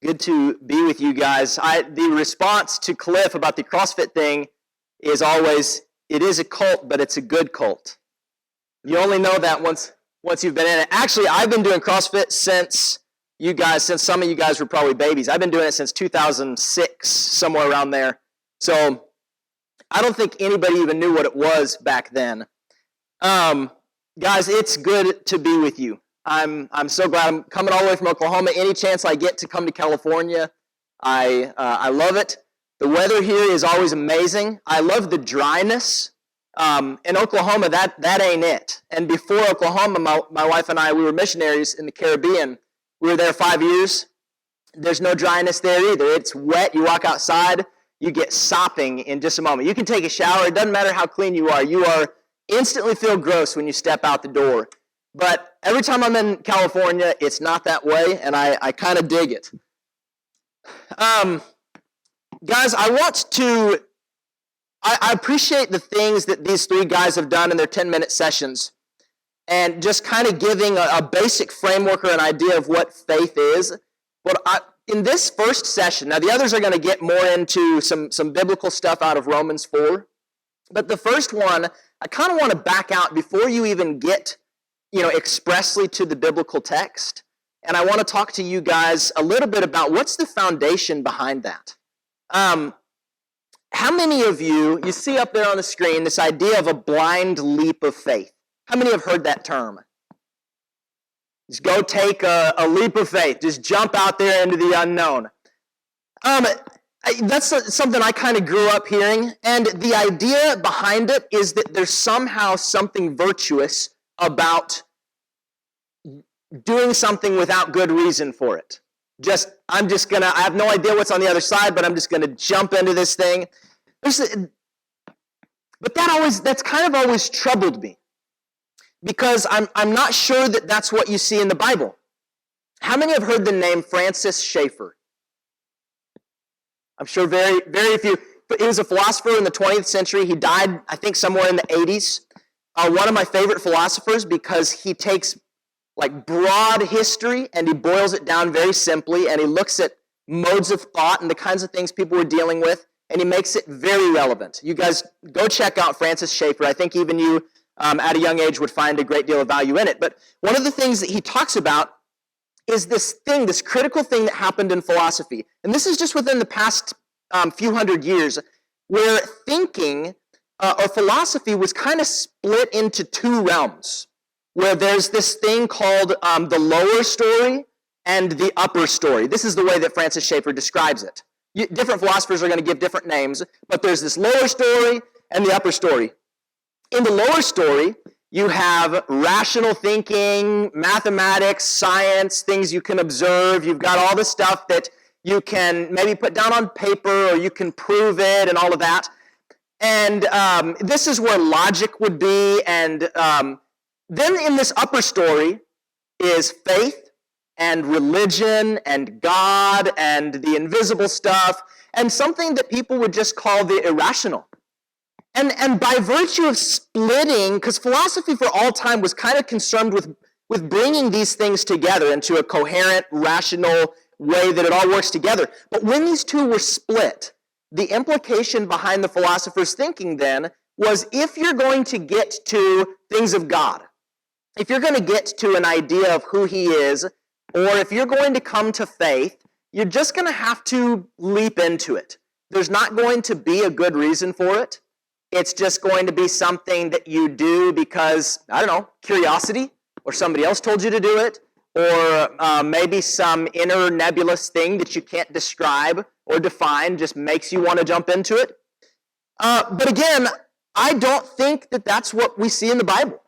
Good to be with you guys. The response to Cliff about the CrossFit thing is always, it is a cult, but it's a good cult. You only know that once you've been in it. Actually, I've been doing CrossFit since some of you guys were probably babies. I've been doing it since 2006, somewhere around there. So I don't think anybody even knew what it was back then. Guys, it's good to be with you. I'm so glad I'm coming all the way from Oklahoma. Any chance I get to come to California, I love it. The weather here is always amazing. I love the dryness. In Oklahoma, that ain't it. And before Oklahoma, my wife and I, we were missionaries in the Caribbean. We were there 5 years. There's no dryness there either. It's wet. You walk outside, you get sopping in just a moment. You can take a shower. It doesn't matter how clean you are instantly feel gross when you step out the door. But every time I'm in California, it's not that way, and I kind of dig it. Guys, I appreciate the things that these three guys have done in their 10-minute sessions, and just kind of giving a basic framework or an idea of what faith is. But in this first session, now the others are going to get more into some biblical stuff out of Romans 4, but the first one, I kind of want to back out before you even get expressly to the biblical text. And I want to talk to you guys a little bit about what's the foundation behind that. How many of you see up there on the screen this idea of a blind leap of faith? How many have heard that term? Just go take a leap of faith. Just jump out there into the unknown. That's something I kind of grew up hearing. And the idea behind it is that there's somehow something virtuous about doing something without good reason for it. I have no idea what's on the other side, but I'm just going to jump into this thing. But that's kind of always troubled me, because I'm not sure that that's what you see in the Bible. How many have heard the name Francis Schaeffer? I'm sure very, very few. He was a philosopher in the 20th century. He died, I think, somewhere in the 80s. One of my favorite philosophers, because he takes broad history and he boils it down very simply, and he looks at modes of thought and the kinds of things people were dealing with, and he makes it very relevant. You guys go check out Francis Schaeffer. I think even you at a young age would find a great deal of value in it. But one of the things that he talks about is this critical thing that happened in philosophy. And this is just within the past few hundred years, where thinking or philosophy was kind of split into two realms, where there's this thing called the lower story and the upper story. This is the way that Francis Schaeffer describes it. Different philosophers are going to give different names, but there's this lower story and the upper story. In the lower story, you have rational thinking, mathematics, science, things you can observe. You've got all the stuff that you can maybe put down on paper, or you can prove it and all of that. And this is where logic would be. And then in this upper story is faith and religion and God and the invisible stuff, and something that people would just call the irrational. And by virtue of splitting, because philosophy for all time was kind of concerned with bringing these things together into a coherent, rational way that it all works together. But when these two were split, the implication behind the philosopher's thinking then was, if you're going to get to things of God, if you're going to get to an idea of who he is, or if you're going to come to faith, you're just going to have to leap into it. There's not going to be a good reason for it. It's just going to be something that you do because, I don't know, curiosity, or somebody else told you to do it, or maybe some inner nebulous thing that you can't describe or define just makes you want to jump into it. But again, I don't think that that's what we see in the Bible.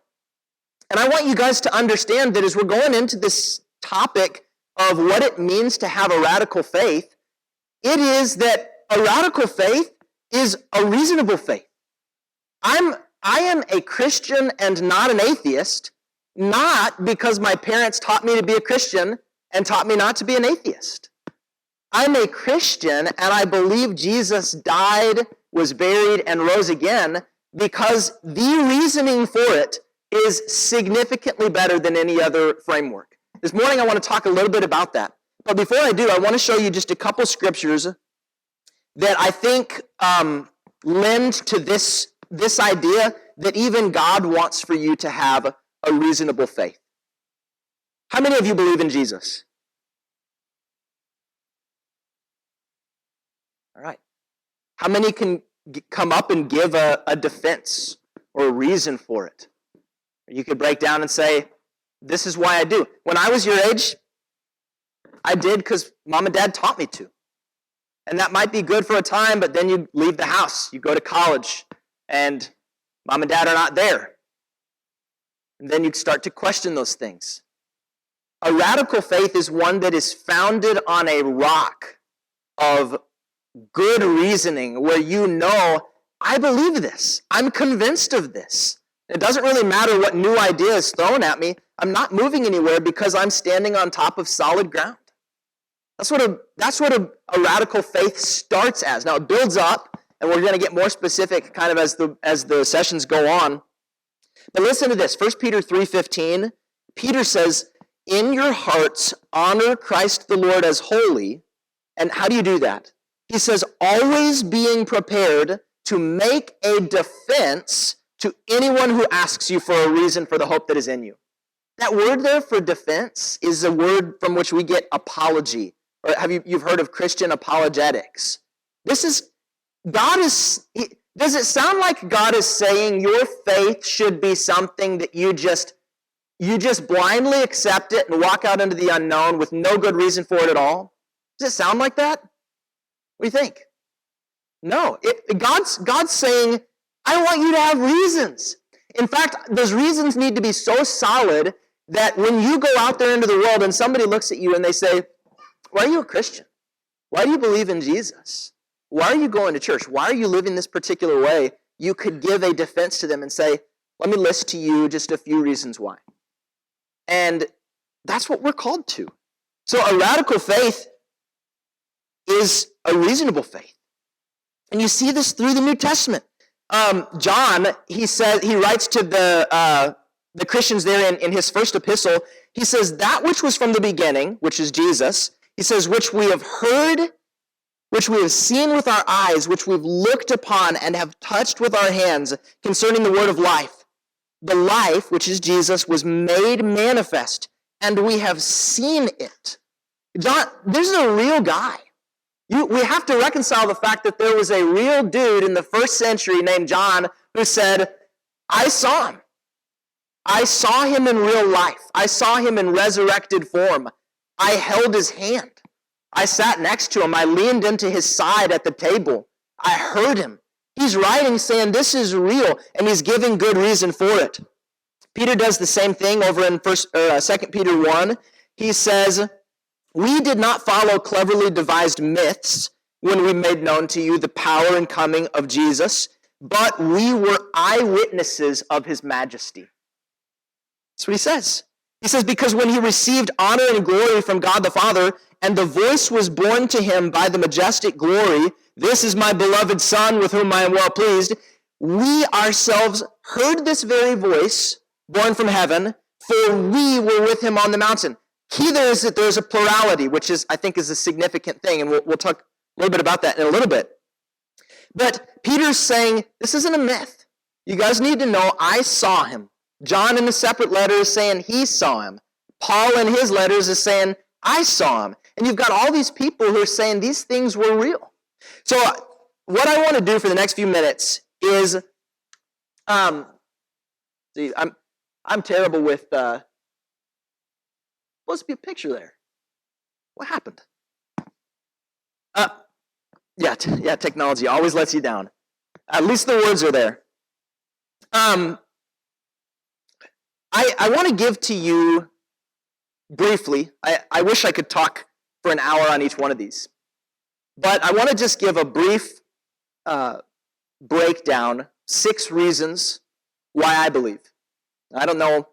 And I want you guys to understand that as we're going into this topic of what it means to have a radical faith, it is that a radical faith is a reasonable faith. I am a Christian and not an atheist, not because my parents taught me to be a Christian and taught me not to be an atheist. I'm a Christian, and I believe Jesus died, was buried, and rose again because the reasoning for it is significantly better than any other framework. This morning I want to talk a little bit about that. But before I do, I want to show you just a couple scriptures that I think lend to this idea that even God wants for you to have a reasonable faith. How many of you believe in Jesus? All right. How many can come up and give a defense or a reason for it? You could break down and say, this is why I do. When I was your age, I did because mom and dad taught me to. And that might be good for a time, but then you leave the house, you go to college, and mom and dad are not there. And then you start to question those things. A radical faith is one that is founded on a rock of good reasoning where you know, I believe this. I'm convinced of this. It doesn't really matter what new idea is thrown at me. I'm not moving anywhere because I'm standing on top of solid ground. That's what a radical faith starts as. Now it builds up, and we're going to get more specific kind of as the sessions go on. But listen to this, 1 Peter 3:15. Peter says, in your hearts honor Christ the Lord as holy. And how do you do that? He says, always being prepared to make a defense to anyone who asks you for a reason for the hope that is in you. That word there for defense is a word from which we get apology. Or you've heard of Christian apologetics. Does it sound like God is saying your faith should be something that you just blindly accept it and walk out into the unknown with no good reason for it at all? Does it sound like that? What do you think? No. God's saying, I want you to have reasons. In fact, those reasons need to be so solid that when you go out there into the world and somebody looks at you and they say, why are you a Christian? Why do you believe in Jesus? Why are you going to church? Why are you living this particular way? You could give a defense to them and say, let me list to you just a few reasons why. And that's what we're called to. So a radical faith is a reasonable faith. And you see this through the New Testament. John, he writes to the Christians there in his first epistle, he says, that which was from the beginning, which is Jesus, he says, which we have heard, which we have seen with our eyes, which we've looked upon and have touched with our hands concerning the word of life. The life, which is Jesus, was made manifest, and we have seen it. John, this is a real guy. We have to reconcile the fact that there was a real dude in the first century named John who said, I saw him. I saw him in real life. I saw him in resurrected form. I held his hand. I sat next to him. I leaned into his side at the table. I heard him. He's writing saying this is real, and he's giving good reason for it. Peter does the same thing over in 2 Peter 1. He says, we did not follow cleverly devised myths when we made known to you the power and coming of Jesus, but we were eyewitnesses of his majesty. That's what he says. He says, because when he received honor and glory from God the Father, and the voice was borne to him by the majestic glory, this is my beloved Son with whom I am well pleased, we ourselves heard this very voice born from heaven, for we were with him on the mountain. Key there is that there's a plurality, which I think is a significant thing, and we'll talk a little bit about that in a little bit. But Peter's saying, this isn't a myth. You guys need to know I saw him. John in a separate letter is saying he saw him. Paul in his letters is saying, I saw him. And you've got all these people who are saying these things were real. So what I want to do for the next few minutes is, I'm terrible with, supposed to be a picture there. What happened? Yeah, technology always lets you down. At least the words are there. I want to give to you briefly, I wish I could talk for an hour on each one of these, but I want to just give a brief breakdown, 6 reasons why I believe. I don't know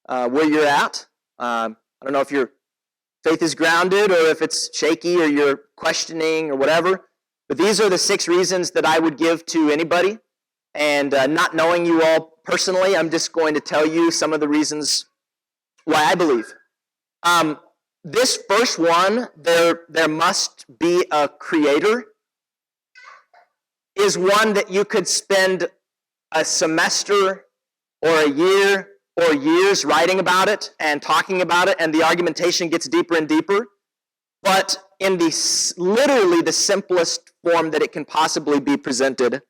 where you're at. I don't know if your faith is grounded or if it's shaky or you're questioning or whatever, but these are the 6 reasons that I would give to anybody. And not knowing you all personally, I'm just going to tell you some of the reasons why I believe. this first one, there must be a creator, is one that you could spend a semester or a year or years writing about it and talking about it, and the argumentation gets deeper and deeper. But in literally the simplest form that it can possibly be presented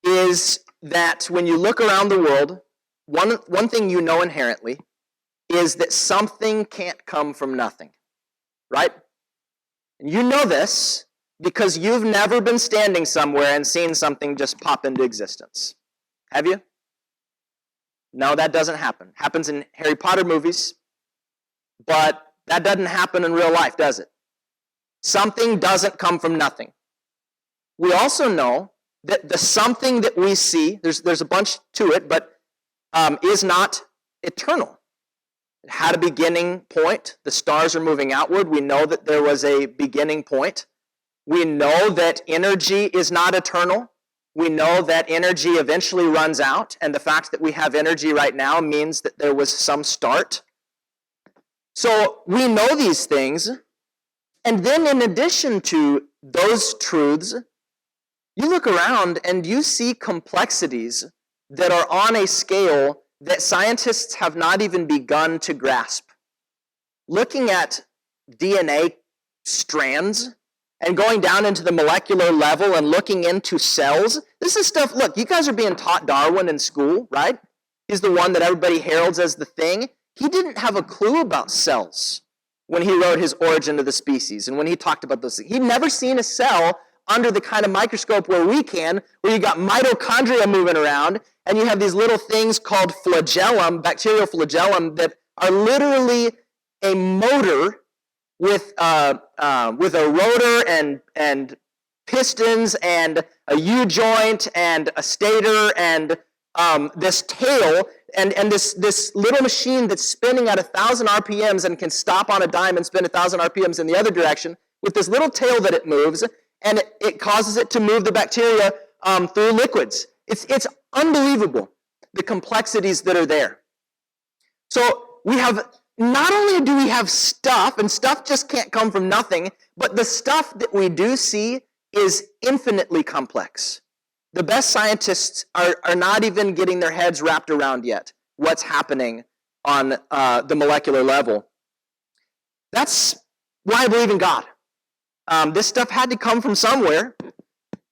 is that when you look around the world, one thing you know inherently is that something can't come from nothing, right? And you know this because you've never been standing somewhere and seen something just pop into existence. Have you? No, that doesn't happen. It happens in Harry Potter movies, but that doesn't happen in real life, does it? Something doesn't come from nothing. We also know that the something that we see, there's a bunch to it, but is not eternal. It had a beginning point. The stars are moving outward. We know that there was a beginning point. We know that energy is not eternal. We know that energy eventually runs out, and the fact that we have energy right now means that there was some start. So we know these things, and then in addition to those truths, you look around and you see complexities that are on a scale that scientists have not even begun to grasp. Looking at DNA strands and going down into the molecular level and looking into cells, this is stuff, look, you guys are being taught Darwin in school, right? He's the one that everybody heralds as the thing. He didn't have a clue about cells when he wrote his Origin of the Species and when he talked about those things. He'd never seen a cell under the kind of microscope where we can, where you got mitochondria moving around, and you have these little things called flagellum, bacterial flagellum, that are literally a motor with a rotor and pistons and a U-joint and a stator and this tail and this little machine that's spinning at 1,000 RPMs and can stop on a dime and spin 1,000 RPMs in the other direction with this little tail that it moves, and it causes it to move the bacteria through liquids. It's unbelievable, the complexities that are there. So we have, not only do we have stuff, and stuff just can't come from nothing, but the stuff that we do see is infinitely complex. The best scientists are not even getting their heads wrapped around yet what's happening on the molecular level. That's why I believe in God. This stuff had to come from somewhere.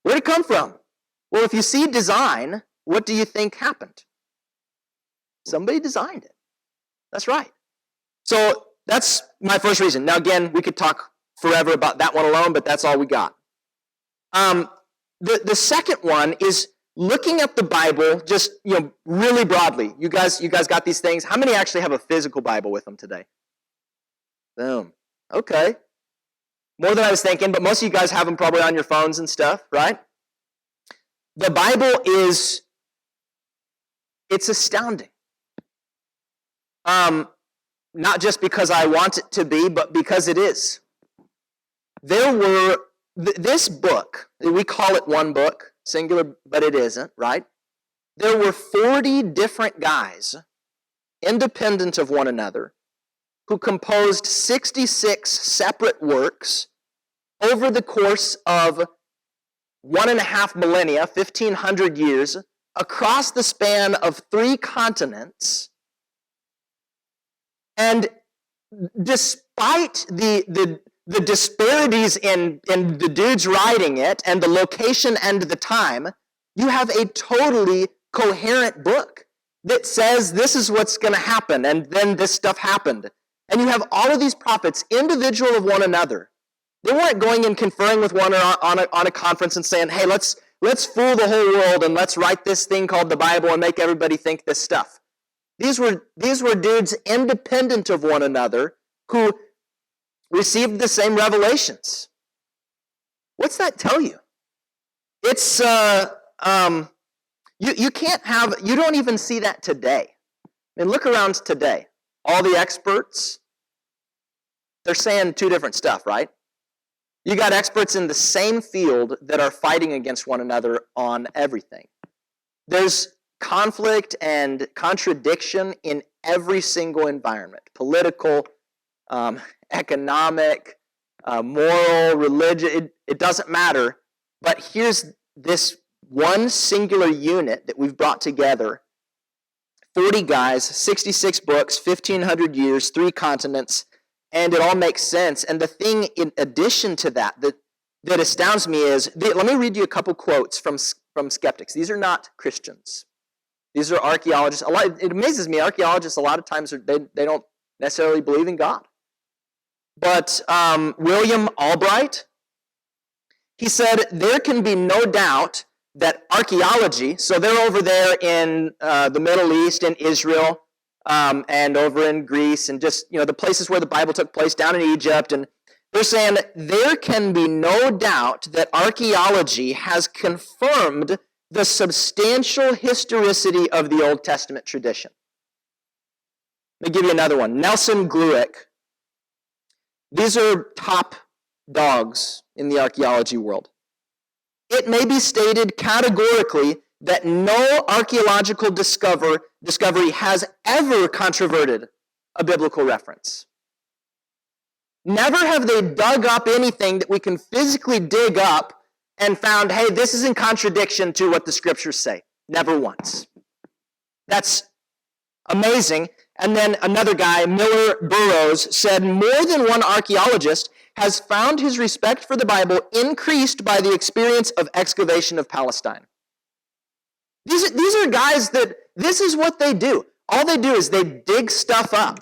Where did it come from? Well, if you see design, what do you think happened? Somebody designed it. That's right. So that's my first reason. Now, again, we could talk forever about that one alone, but that's all we got. The second one is looking at the Bible just really broadly. You guys got these things. How many actually have a physical Bible with them today? Boom. Okay. More than I was thinking, but most of you guys have them probably on your phones and stuff, right? The Bible it's astounding. Not just because I want it to be, but because it is. This book, we call it one book, singular, but it isn't, right? There were 40 different guys, independent of one another, who composed 66 separate works over the course of 1.5 millennia, 1,500 years, across the span of 3 continents. And despite the disparities in the dudes writing it and the location and the time, you have a totally coherent book that says this is what's going to happen, and then this stuff happened. And you have all of these prophets, individual of one another. They weren't going and conferring with one on a conference and saying, hey, let's fool the whole world and let's write this thing called the Bible and make everybody think this stuff. These were dudes independent of one another who received the same revelations. What's that tell you? It's you can't have, you don't even see that today. I mean, look around today. All the experts, they're saying 2 different stuff, right? You got experts in the same field that are fighting against one another on everything. There's conflict and contradiction in every single environment, political, economic, moral, religious, it doesn't matter. But here's this one singular unit that we've brought together. 40 guys, 66 books, 1,500 years, 3 continents, and it all makes sense. And the thing in addition to that astounds me is, let me read you a couple quotes from skeptics. These are not Christians. These are archaeologists. It amazes me, archaeologists a lot of times, they don't necessarily believe in God. But William Albright, he said, there can be no doubt that archaeology, so they're over there in the Middle East, in Israel, and over in Greece, and just, the places where the Bible took place, down in Egypt, and they're saying there can be no doubt that archaeology has confirmed the substantial historicity of the Old Testament tradition. Let me give you another one. Nelson Glueck. These are top dogs in the archaeology world. It may be stated categorically that no archaeological discovery has ever controverted a biblical reference. Never have they dug up anything that we can physically dig up and found, hey, this is in contradiction to what the scriptures say. Never once. That's amazing. And then another guy, Miller Burroughs, said more than one archaeologist has found his respect for the Bible increased by the experience of excavation of Palestine. These are guys that this is what they do. All they do is they dig stuff up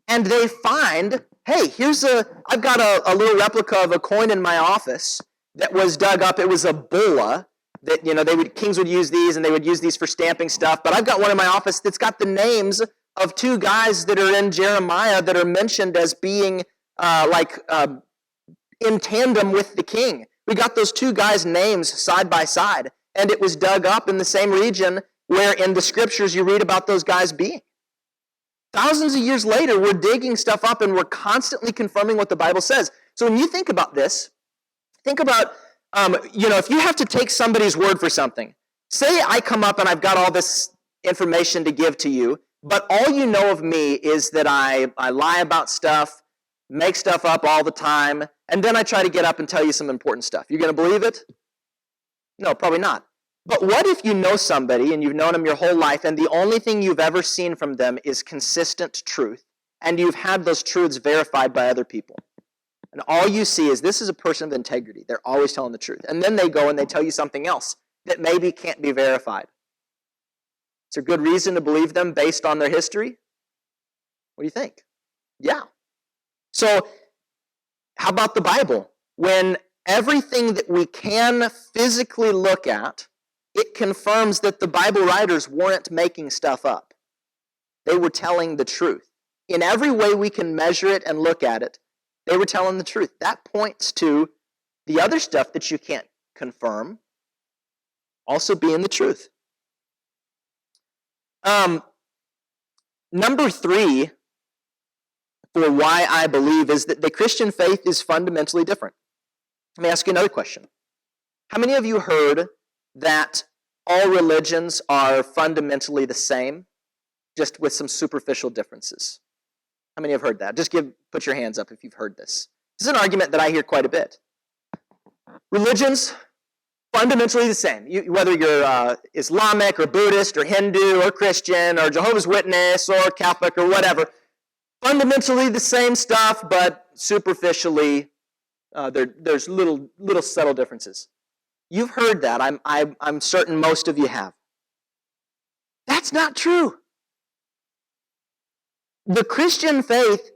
and they find, hey, I've got a little replica of a coin in my office that was dug up. It was a bulla that, kings would use these, and they would use these for stamping stuff. But I've got one in my office that's got the names of 2 guys that are in Jeremiah that are mentioned as being in tandem with the king. We got those 2 guys' names side by side, and it was dug up in the same region where in the scriptures you read about those guys being. Thousands of years later, we're digging stuff up and we're constantly confirming what the Bible says. So when you think about this, think about, if you have to take somebody's word for something. Say I come up and I've got all this information to give to you, but all you know of me is that I lie about stuff, make stuff up all the time, and then I try to get up and tell you some important stuff. You're going to believe it? No, probably not. But what if you know somebody and you've known them your whole life and the only thing you've ever seen from them is consistent truth, and you've had those truths verified by other people? And all you see is this is a person of integrity. They're always telling the truth. And then they go and they tell you something else that maybe can't be verified. Is there good reason to believe them based on their history? What do you think? Yeah. So how about the Bible? When everything that we can physically look at, it confirms that the Bible writers weren't making stuff up. They were telling the truth. In every way we can measure it and look at it, they were telling the truth. That points to the other stuff that you can't confirm also being the truth. Number 3 for why I believe is that the Christian faith is fundamentally different. Let me ask you another question. How many of you heard that all religions are fundamentally the same, just with some superficial differences? How many have heard that? Just put your hands up if you've heard this. This is an argument that I hear quite a bit. Religions, fundamentally the same. Whether you're Islamic or Buddhist or Hindu or Christian or Jehovah's Witness or Catholic or whatever, fundamentally the same stuff, but superficially there's little subtle differences. You've heard that. I'm certain most of you have. That's not true. The Christian faith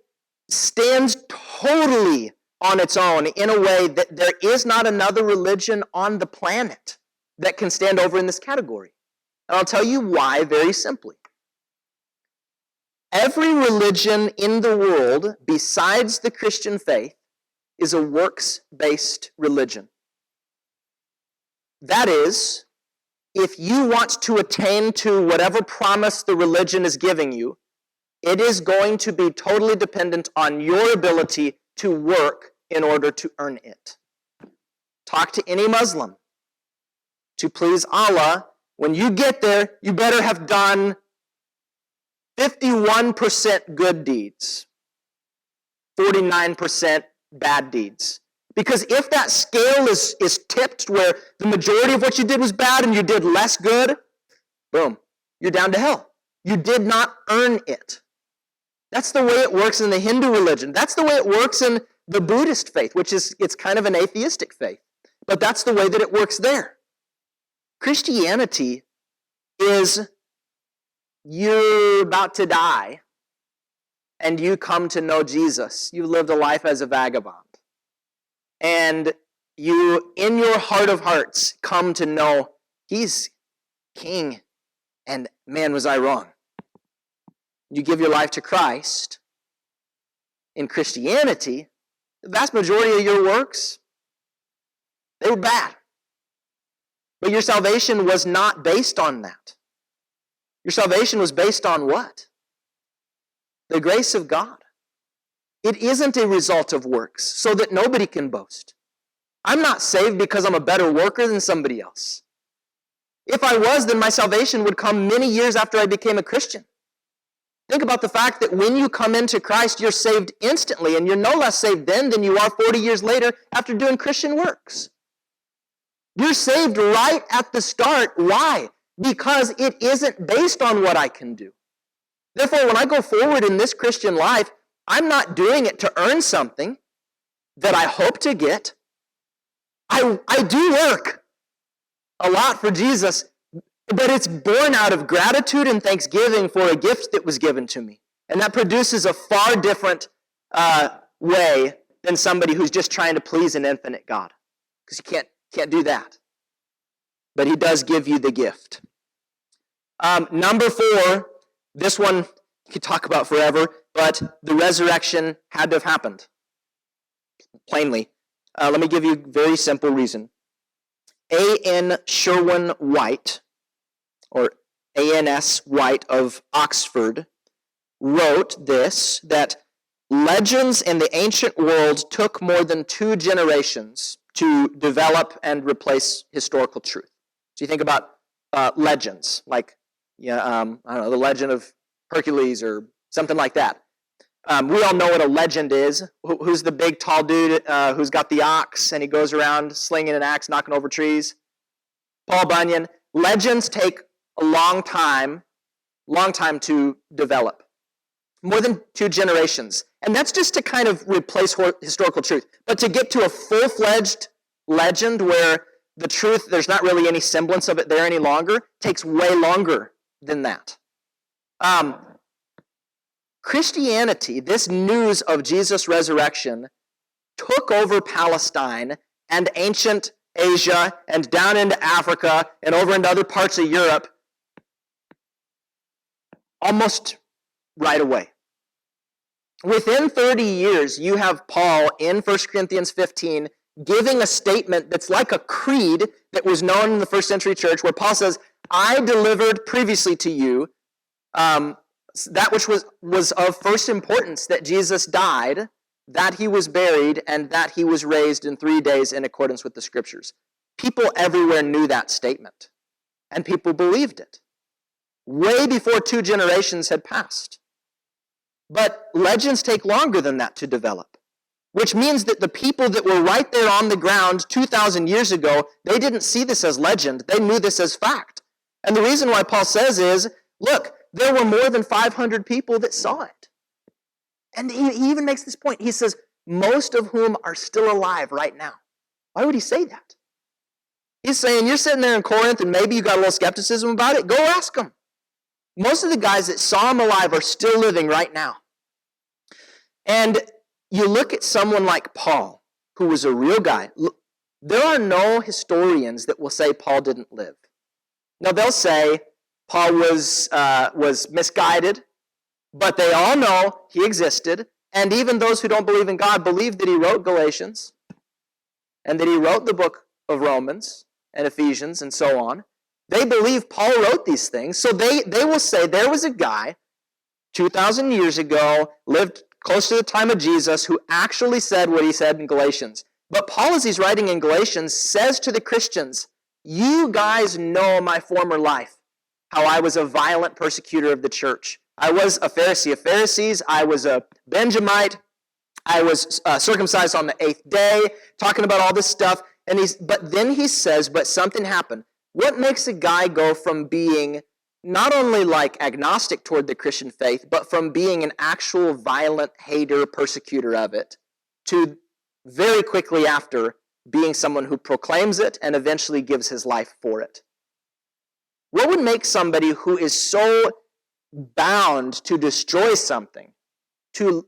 stands totally on its own in a way that there is not another religion on the planet that can stand over in this category. And I'll tell you why very simply. Every religion in the world besides the Christian faith is a works-based religion. That is, if you want to attain to whatever promise the religion is giving you, it is going to be totally dependent on your ability to work in order to earn it. Talk to any Muslim. To please Allah, when you get there, you better have done 51% good deeds. 49% bad deeds. Because if that scale is tipped where the majority of what you did was bad and you did less good, boom, you're down to hell. You did not earn it. That's the way it works in the Hindu religion. That's the way it works in the Buddhist faith, which is, it's kind of an atheistic faith. But that's the way that it works there. Christianity is you're about to die and you come to know Jesus. You've lived a life as a vagabond. And you, in your heart of hearts, come to know He's King. And man, was I wrong. You give your life to Christ. In Christianity, the vast majority of your works, they were bad. But your salvation was not based on that. Your salvation was based on what? The grace of God. It isn't a result of works, so that nobody can boast. I'm not saved because I'm a better worker than somebody else. If I was, then my salvation would come many years after I became a Christian. Think about the fact that when you come into Christ, you're saved instantly, and you're no less saved then than you are 40 years later after doing Christian works. You're saved right at the start. Why? Because it isn't based on what I can do. Therefore, when I go forward in this Christian life, I'm not doing it to earn something that I hope to get. I do work a lot for Jesus, but it's born out of gratitude and thanksgiving for a gift that was given to me. And that produces a far different way than somebody who's just trying to please an infinite God. Because you can't do that. But He does give you the gift. Number 4, this one you could talk about forever, but the resurrection had to have happened. Plainly. Let me give you a very simple reason. A.N. Sherwin White, or A.N.S. White of Oxford, wrote this, that legends in the ancient world took more than 2 generations to develop and replace historical truth. So you think about legends, like I don't know, the legend of Hercules or something like that. We all know what a legend is. Who's the big, tall dude who's got the ox and he goes around slinging an axe, knocking over trees? Paul Bunyan. Legends take a long time to develop. More than 2 generations. And that's just to kind of replace historical truth. But to get to a full-fledged legend where the truth, there's not really any semblance of it there any longer, takes way longer than that. Christianity, this news of Jesus' resurrection, took over Palestine and ancient Asia and down into Africa and over into other parts of Europe almost right away. Within 30 years, you have Paul in 1 Corinthians 15 giving a statement that's like a creed that was known in the first century church, where Paul says, I delivered previously to you that which was of first importance, that Jesus died, that He was buried, and that He was raised in 3 days in accordance with the Scriptures. People everywhere knew that statement, and people believed it, way before 2 generations had passed. But legends take longer than that to develop, which means that the people that were right there on the ground 2,000 years ago, they didn't see this as legend. They knew this as fact. And the reason why Paul says is, look, there were more than 500 people that saw it. And he even makes this point. He says, most of whom are still alive right now. Why would he say that? He's saying, you're sitting there in Corinth and maybe you got a little skepticism about it. Go ask them. Most of the guys that saw him alive are still living right now. And you look at someone like Paul, who was a real guy. There are no historians that will say Paul didn't live. Now, they'll say Paul was misguided, but they all know he existed. And even those who don't believe in God believe that he wrote Galatians and that he wrote the book of Romans and Ephesians and so on. They believe Paul wrote these things. So they will say there was a guy 2,000 years ago, lived close to the time of Jesus, who actually said what he said in Galatians. But Paul, as he's writing in Galatians, says to the Christians, you guys know my former life, how I was a violent persecutor of the church. I was a Pharisee of Pharisees. I was a Benjamite. I was circumcised on the 8th day, talking about all this stuff. But then he says, but something happened. What makes a guy go from being not only like agnostic toward the Christian faith, but from being an actual violent hater, persecutor of it, to very quickly after being someone who proclaims it and eventually gives his life for it? What would make somebody who is so bound to destroy something to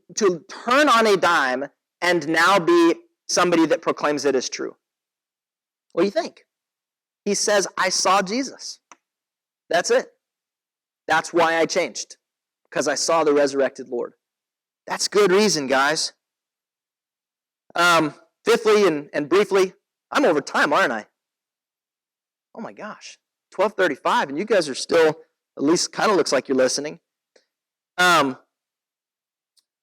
turn on a dime and now be somebody that proclaims it as true? What do you think? He says, I saw Jesus. That's it. That's why I changed, because I saw the resurrected Lord. That's good reason, guys. Fifthly and briefly, I'm over time, aren't I? Oh my gosh, 12:35, and you guys are still, at least kind of looks like you're listening. Let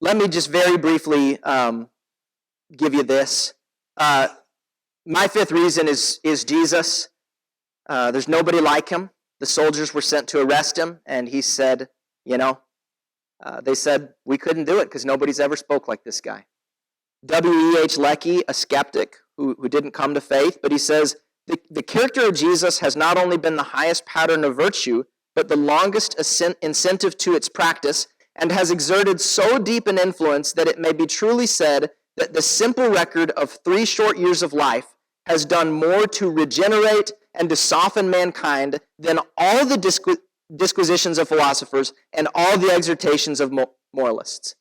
me just very briefly give you this. My fifth reason is Jesus. There's nobody like him. The soldiers were sent to arrest him, and he said, they said, we couldn't do it because nobody's ever spoke like this guy. W.E.H. Leckie, a skeptic who didn't come to faith, but he says, the character of Jesus has not only been the highest pattern of virtue, but the longest incentive to its practice, and has exerted so deep an influence that it may be truly said that the simple record of 3 short years of life has done more to regenerate and to soften mankind than all the disquisitions of philosophers and all the exhortations of moralists.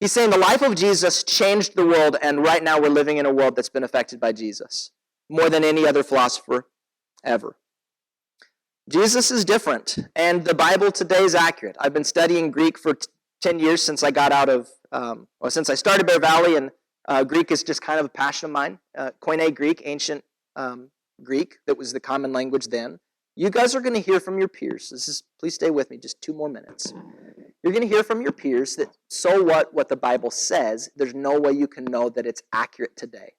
He's saying the life of Jesus changed the world, and right now we're living in a world that's been affected by Jesus more than any other philosopher ever. Jesus is different, and the Bible today is accurate. I've been studying Greek for 10 years since I got out of, since I started Bear Valley, and Greek is just kind of a passion of mine. Koine Greek, ancient Greek, that was the common language then. You guys are going to hear from your peers. Please stay with me just 2 more minutes. You're going to hear from your peers that so what the Bible says, there's no way you can know that it's accurate today.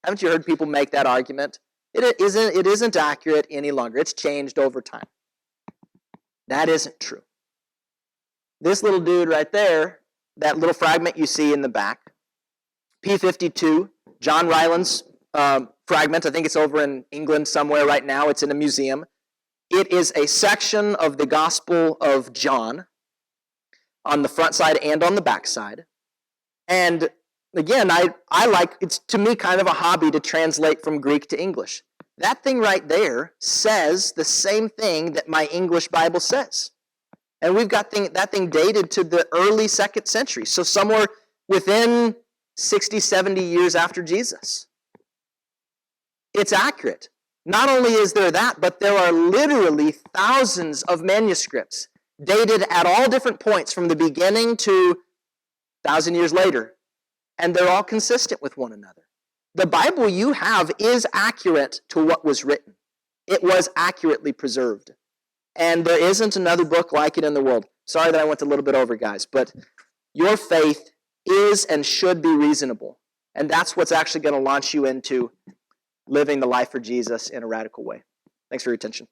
Haven't you heard people make that argument? It isn't accurate any longer. It's changed over time. That isn't true. This little dude right there, that little fragment you see in the back, P52, John Ryland's fragment, I think it's over in England somewhere right now. It's in a museum. It is a section of the Gospel of John on the front side and on the back side. And again, I like, it's to me kind of a hobby to translate from Greek to English. That thing right there says the same thing that my English Bible says. And we've got that thing dated to the early 2nd century, so somewhere within 60, 70 years after Jesus. It's accurate. Not only is there that, but there are literally thousands of manuscripts dated at all different points from the beginning to 1,000 years later. And they're all consistent with one another. The Bible you have is accurate to what was written. It was accurately preserved. And there isn't another book like it in the world. Sorry that I went a little bit over, guys, but your faith is and should be reasonable. And that's what's actually going to launch you into living the life for Jesus in a radical way. Thanks for your attention.